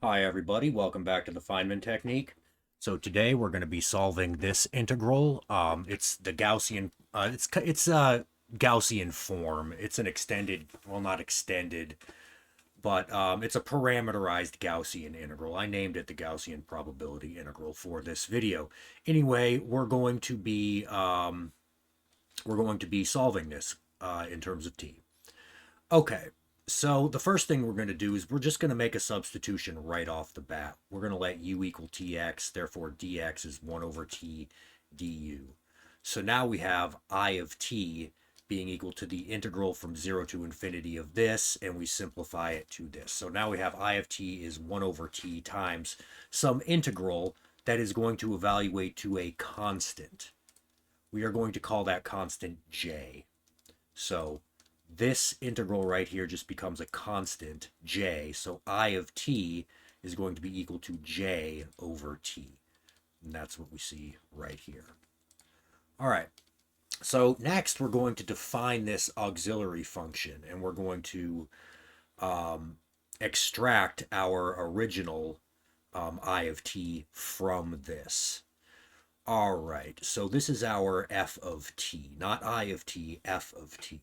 Hi everybody, welcome back to the Feynman technique. So today we're going to be solving this integral. It's the Gaussian. It's Gaussian form. It's an extended, well, not extended, but it's a parameterized Gaussian integral. I named it the Gaussian probability integral for this video. Anyway, we're going to be solving this in terms of t. Okay, so the first thing we're going to do is we're just going to make a substitution right off the bat. We're going to let u equal tx, therefore dx is 1 over t du. So now we have I of t being equal to the integral from 0 to infinity of this, and we simplify it to this. So now we have I of t is 1 over t times some integral that is going to evaluate to a constant. We are going to call that constant j. So this integral right here just becomes a constant j. So I of t is going to be equal to j over t. And that's what we see right here. All right. So next we're going to define this auxiliary function, and we're going to extract our original I of t from this. All right. So this is our f of t, not I of t, f of t.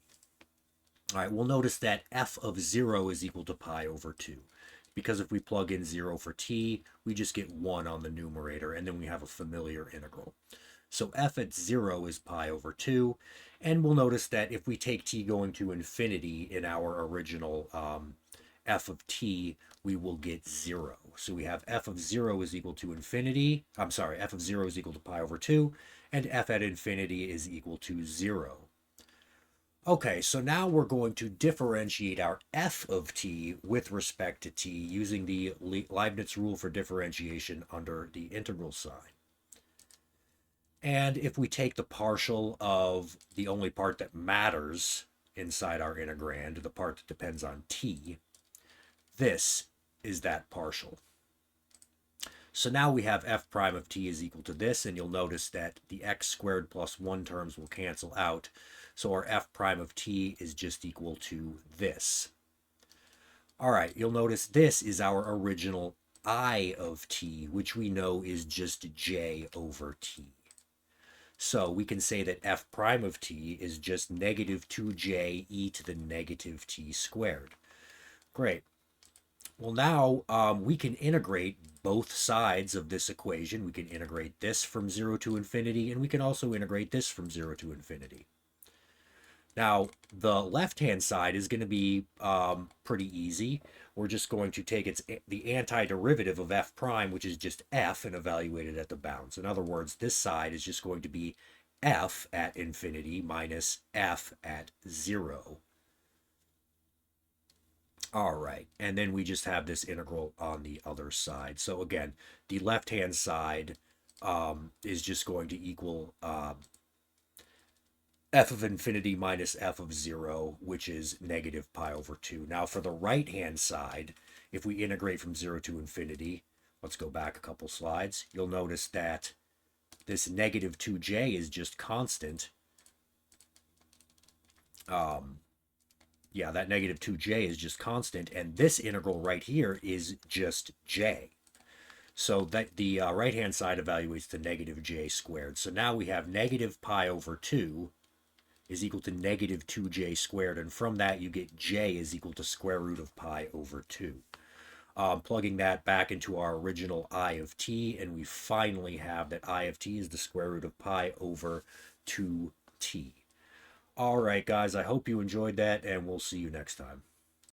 All right, we'll notice that f of 0 is equal to pi over 2. Because if we plug in 0 for t, we just get 1 on the numerator, and then we have a familiar integral. So f at 0 is pi over 2, and we'll notice that if we take t going to infinity in our original f of t, we will get 0. So we have f of 0 is equal to infinity. I'm sorry, f of 0 is equal to pi over 2, and f at infinity is equal to 0. Okay, so now we're going to differentiate our f of t with respect to t using the Leibniz rule for differentiation under the integral sign. And if we take the partial of the only part that matters inside our integrand, the part that depends on t, this is that partial. So now we have f prime of t is equal to this, and you'll notice that the x squared plus 1 terms will cancel out. So our f prime of t is just equal to this. All right, you'll notice this is our original I of t, which we know is just j over t. So we can say that f prime of t is just negative 2j e to the negative t squared. Great. Well, now we can integrate both sides of this equation. We can integrate this from 0 to infinity, and we can also integrate this from 0 to infinity. Now, the left-hand side is going to be pretty easy. We're just going to take the antiderivative of f prime, which is just f, and evaluate it at the bounds. In other words, this side is just going to be f at infinity minus f at 0. All right, and then we just have this integral on the other side. So again, the left-hand side is just going to equal f of infinity minus f of 0, which is negative pi over 2. Now for the right-hand side, if we integrate from 0 to infinity, let's go back a couple slides, you'll notice that this negative 2j is just constant. That negative 2j is just constant, and this integral right here is just j. So that the right-hand side evaluates to negative j squared. So now we have negative pi over 2 is equal to negative 2j squared, and from that you get j is equal to square root of pi over 2. Plugging that back into our original I of t, and we finally have that I of t is the square root of pi over 2t. All right, guys, I hope you enjoyed that, and we'll see you next time.